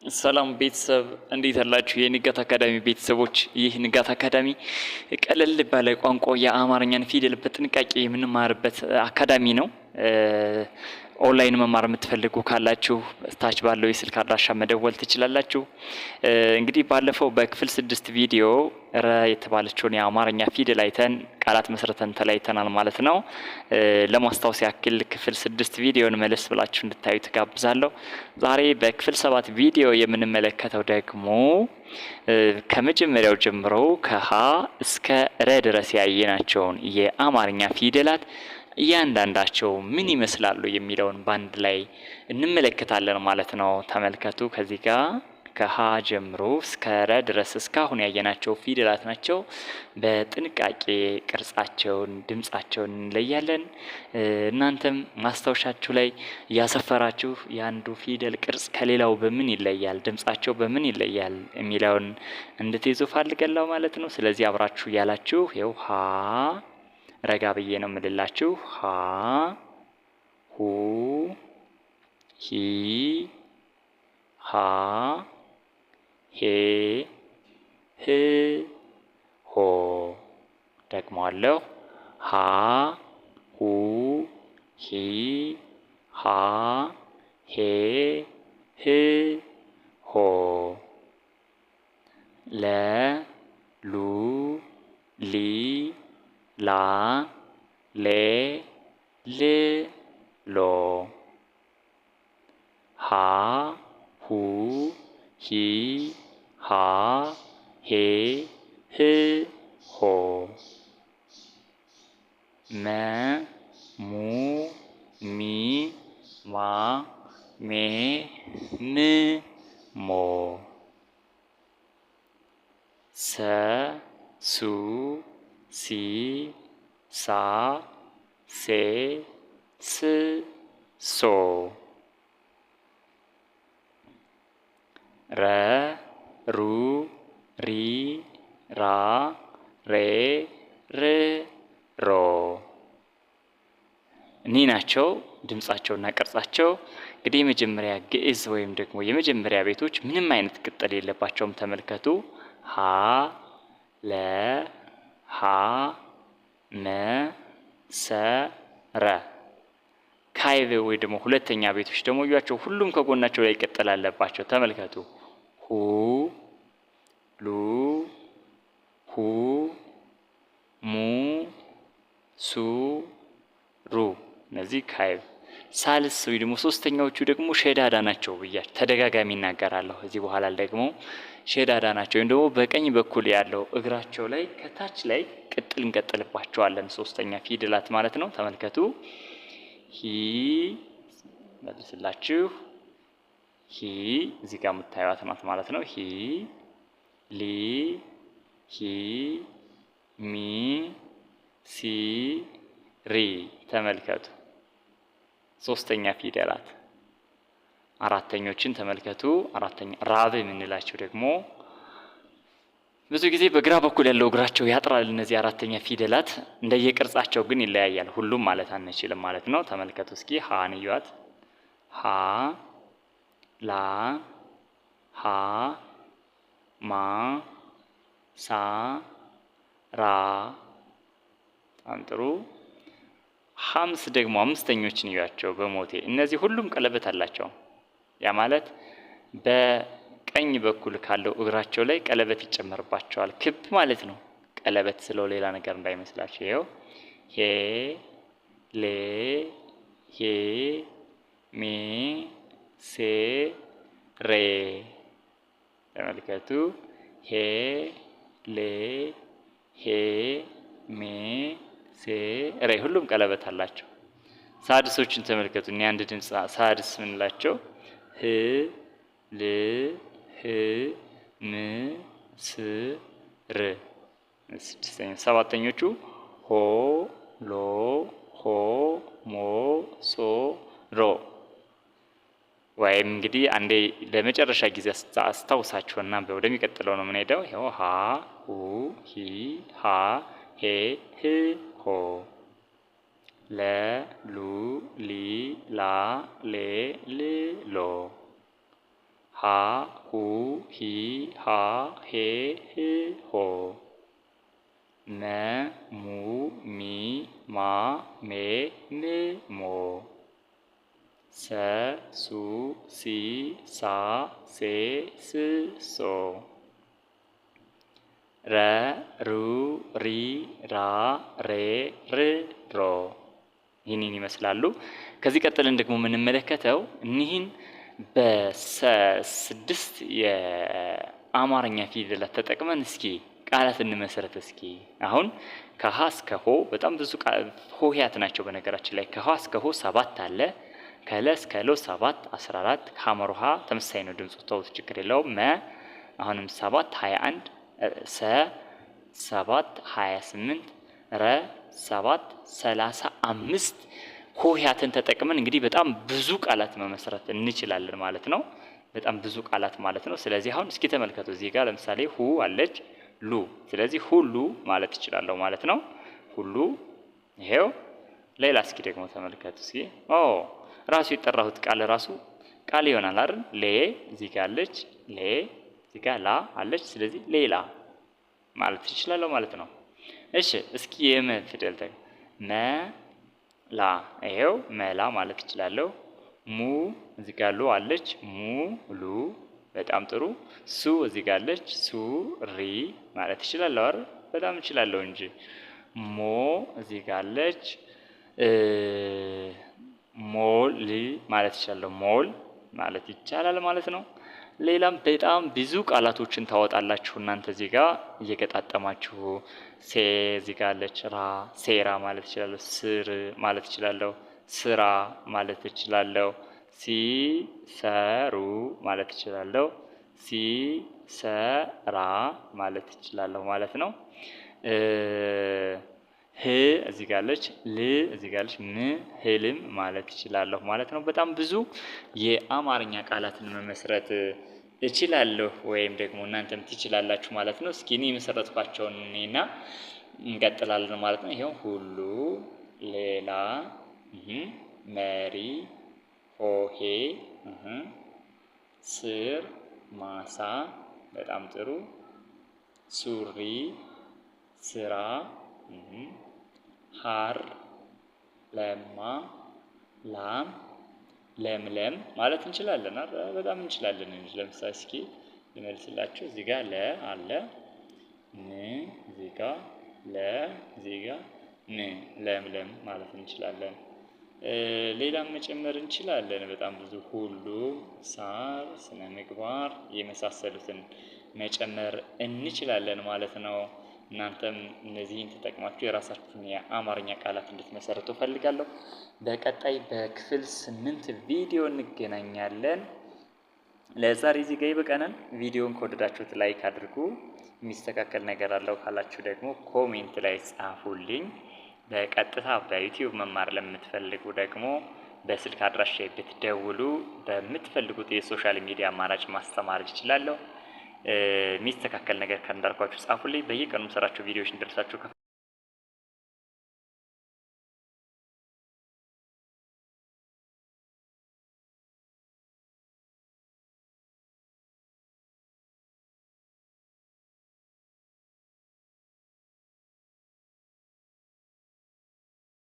ሰላም ቤተሰብ እንዴት አላችሁ? የንጋት አካዳሚ ቤተሰቦች፣ ይህ ንጋት አካዳሚ ቀለል ባለ ቋንቋ የአማርኛን ፊደል በጥንቃቄ የምንማርበት አካዳሚ ነው። ኦንላይን መማር የምትፈልጉ ካላችሁ ታች ባለው የስልክ አድራሻ መደወል ትችላላችሁ። እንግዲህ ባለፈው በክፍል 6 ቪዲዮ ረ የተባለችውን የአማርኛ ፊደል አይተን ቃላት መስርተን ተለያይተናል ማለት ነው። ለማስታወስ ያክል ክፍል 6 ቪዲዮን መለስ ብላችሁ እንድታዩ ትጋብዛለሁ። ዛሬ በክፍል 7 ቪዲዮ የምንመለከተው ደግሞ ከመጀመሪያው ጀምሮ ከሀ እስከ ረ ድረስ ያየናቸውን የአማርኛ ፊደላት እያንዳንዳቸው ምን ይመስላሉ የሚለውን ባንድ ላይ እንመለከታለን ማለት ነው። ተመልከቱ። ከዚህ ጋር ከሀ ጀምሮ እስከ ረ ድረስ እስካሁን ያየናቸው ፊደላት ናቸው። በጥንቃቄ ቅርጻቸውን፣ ድምጻቸውን እንለያለን። እናንተም ማስታወሻችሁ ላይ ያሰፈራችሁ የአንዱ ፊደል ቅርጽ ከሌላው በምን ይለያል፣ ድምጻቸው በምን ይለያል የሚለውን እንድትይዙ ፈልጋለሁ ማለት ነው። ስለዚህ አብራችሁ ያላችሁ ይኸው ሀ ረጋ ብዬ ነው የምልላችሁ። ሀ ሁ ሂ ሃ ሄ ህ ሆ። ደግሞአለሁ። ሀ ሁ ሂ ሃ ሄ ህ ሆ። ለ ሉ ሊ ላ ሌ ል ሎ። ሀ ሁ ሂ ሃ ሄ ህ ሆ። መ mu ሚ ማ ሜ ም ሞ። ሰ ሱ ሲ ሳ ሴ ስ ሶ። ረ ሩ ሪ ራ ሬ ር ሮ። እኒህ ናቸው ድምጻቸውና ቅርጻቸው። እንግዲህ የመጀመሪያ ግዕዝ ወይም ደግሞ የመጀመሪያ ቤቶች ምንም አይነት ቅጠል የለባቸውም። ተመልከቱ። ሀ ለ ሀ መ ሰ ረ። ካይብ ወይ ደግሞ ሁለተኛ ቤቶች ደግሞ እያቸው ሁሉም ከጎናቸው ላይ ቅጠል አለባቸው። ተመልከቱ። ሁ ሉ ሁ ሙ ሱ ሩ። እነዚህ ካይብ። ሳልስ ወይ ደግሞ ሶስተኛዎቹ ደግሞ ሸዳዳ ናቸው ብያለሁ። ተደጋጋሚ እናገራለሁ። እዚህ በኋላ ደግሞ ሸዳዳ ናቸው። ወይም ደግሞ በቀኝ በኩል ያለው እግራቸው ላይ ከታች ላይ ቅጥል እንቀጥልባቸዋለን። ሶስተኛ ፊደላት ማለት ነው። ተመልከቱ። ሂ መልስላችሁ። ሂ እዚህ ጋር የምታዩት ናት ማለት ነው። ሂ ሊ ሂ ሚ ሲ ሪ። ተመልከቱ። ሶስተኛ ፊደላት። አራተኞችን ተመልከቱ። አራተኛ ራብ የምንላቸው ደግሞ ብዙ ጊዜ በግራ በኩል ያለው እግራቸው ያጥራል። እነዚህ አራተኛ ፊደላት እንደየቅርጻቸው ግን ይለያያል። ሁሉም ማለት አንችልም ማለት ነው። ተመልከቱ እስኪ ሃን እዩዋት። ሃ ላ ሃ ማ ሳ ራ። በጣም ጥሩ። ሀምስ ደግሞ አምስተኞችን እዩዋቸው በሞቴ። እነዚህ ሁሉም ቀለበት አላቸው። ያ ማለት በቀኝ በኩል ካለው እግራቸው ላይ ቀለበት ይጨመርባቸዋል። ክብ ማለት ነው። ቀለበት ስለው ሌላ ነገር እንዳይመስላችሁ። ይኸው ሄ ሌ ሄ ሜ ሴ ሬ። ተመልከቱ። ሄ ሌ ሄ ሜ ሴ ሬ። ሁሉም ቀለበት አላቸው። ሳድሶችን ተመልከቱ። እኔ አንድ ድምጽ ሳድስ ምንላቸው ህ ል ህ ም ስ ር። ሰባተኞቹ ሆ ሎ ሆ ሞ ሶ ሮ። ወይም እንግዲህ አንዴ ለመጨረሻ ጊዜ አስታውሳችሁና ወደሚቀጥለው ነው የምንሄደው። ይኸው ሀ ሁ ሂ ሃ ሄ ህ ሆ። ለ ሉ ሊ ላ ሌ ል ሎ። ሀ ሁ ሂ ሃ ሄ ህ ሆ መ mu mi ማ ሜ ም ሞ ሰ ሱ ሲ ሳ ሴ ስ ሶ ረ ሩ ሪ ራ ሬ ር ሮ ይህንን ይመስላሉ። ከዚህ ቀጥለን ደግሞ የምንመለከተው እኒህን በስድስት የአማርኛ ፊደላት ተጠቅመን እስኪ ቃላት እንመሰረት። እስኪ አሁን ከሀ እስከ ሆ በጣም ብዙ ሆሄያት ናቸው። በነገራችን ላይ ከሀ እስከ ሆ 7 አለ። ከለ እስከ ሎ 7 14። ከሐመር ውሃ ተመሳሳይ ነው ድምፁ፣ ተውት ችግር የለውም። መ አሁንም 7 21። ሰ 7 28። ረ 7 35 ሆሄያትን ተጠቅመን እንግዲህ በጣም ብዙ ቃላት መመስረት እንችላለን ማለት ነው። በጣም ብዙ ቃላት ማለት ነው። ስለዚህ አሁን እስኪ ተመልከቱ። እዚህ ጋር ለምሳሌ ሁ አለች፣ ሉ። ስለዚህ ሁሉ ማለት እችላለሁ ማለት ነው። ሁሉ ይሄው። ሌላ እስኪ ደግሞ ተመልከቱ እስኪ። ራሱ የጠራሁት ቃል ራሱ ቃል ይሆናል አይደል? ሌ እዚህ ጋር አለች፣ ሌ እዚህ ጋር ላ አለች። ስለዚህ ሌላ ማለት እችላለሁ ማለት ነው። እሺ እስኪ የመ ፊደል ደግሞ መ ላ፣ ይሄው መላ ማለት እችላለሁ። ሙ እዚህ ጋር ሉ አለች፣ ሙ ሉ። በጣም ጥሩ። ሱ እዚህ ጋር አለች፣ ሱ ሪ ማለት እችላለሁ አይደል? በጣም እችላለሁ እንጂ። ሞ እዚህ ጋር አለች፣ ሞል ማለት እችላለሁ። ሞል ማለት ይቻላል ማለት ነው። ሌላም በጣም ብዙ ቃላቶችን ታወጣላችሁ እናንተ እዚህ ጋር እየገጣጠማችሁ። ሴ እዚህ ጋር አለች፣ ራ ሴራ ማለት እችላለሁ። ስር ማለት እችላለሁ። ስራ ማለት እችላለሁ። ሲ ሰሩ ማለት እችላለሁ። ሲ ሰራ ማለት እችላለሁ ማለት ነው። ህ እዚህ ጋር አለች፣ ል እዚህ ጋር አለች፣ ም ህልም ማለት እችላለሁ ማለት ነው። በጣም ብዙ የአማርኛ ቃላትን መመስረት እችላለሁ ወይም ደግሞ እናንተም ትችላላችሁ ማለት ነው። እስኪ እኔ የመሰረትኳቸውን እኔና እንቀጥላለን ማለት ነው። ይሄው ሁሉ፣ ሌላ፣ መሪ፣ ሆሄ፣ ስር፣ ማሳ። በጣም ጥሩ። ሱሪ፣ ስራ፣ ሀር፣ ለማ፣ ላም፣ ለምለም ማለት እንችላለን። በጣም እንችላለን እንጂ ለምሳሌ እስኪ ልመልስላችሁ። እዚህ ጋር ለ አለ፣ ን እዚህ ጋር፣ ለ እዚህ ጋር፣ ን ለምለም ማለት እንችላለን። ሌላም መጨመር እንችላለን በጣም ብዙ። ሁሉ፣ ሳር፣ ስነ ምግባር የመሳሰሉትን መጨመር እንችላለን ማለት ነው። እናንተም እነዚህን ተጠቅማችሁ የራሳችሁን የአማርኛ ቃላት እንድትመሰርቱ ፈልጋለሁ። በቀጣይ በክፍል 8 ቪዲዮ እንገናኛለን። ለዛሬ እዚህ ጋር ይበቃናል። ቪዲዮን ከወደዳችሁት ላይክ አድርጉ። የሚስተካከል ነገር አለው ካላችሁ ደግሞ ኮሜንት ላይ ጻፉልኝ። በቀጥታ በዩቲዩብ መማር ለምትፈልጉ ደግሞ በስልክ አድራሻ ብትደውሉ በምትፈልጉት የሶሻል ሚዲያ አማራጭ ማስተማር ይችላለሁ። የሚስተካከል ነገር ካንዳልኳችሁ ጻፉልኝ። በየቀኑ ሰራችሁ ቪዲዮዎች እንደርሳችሁ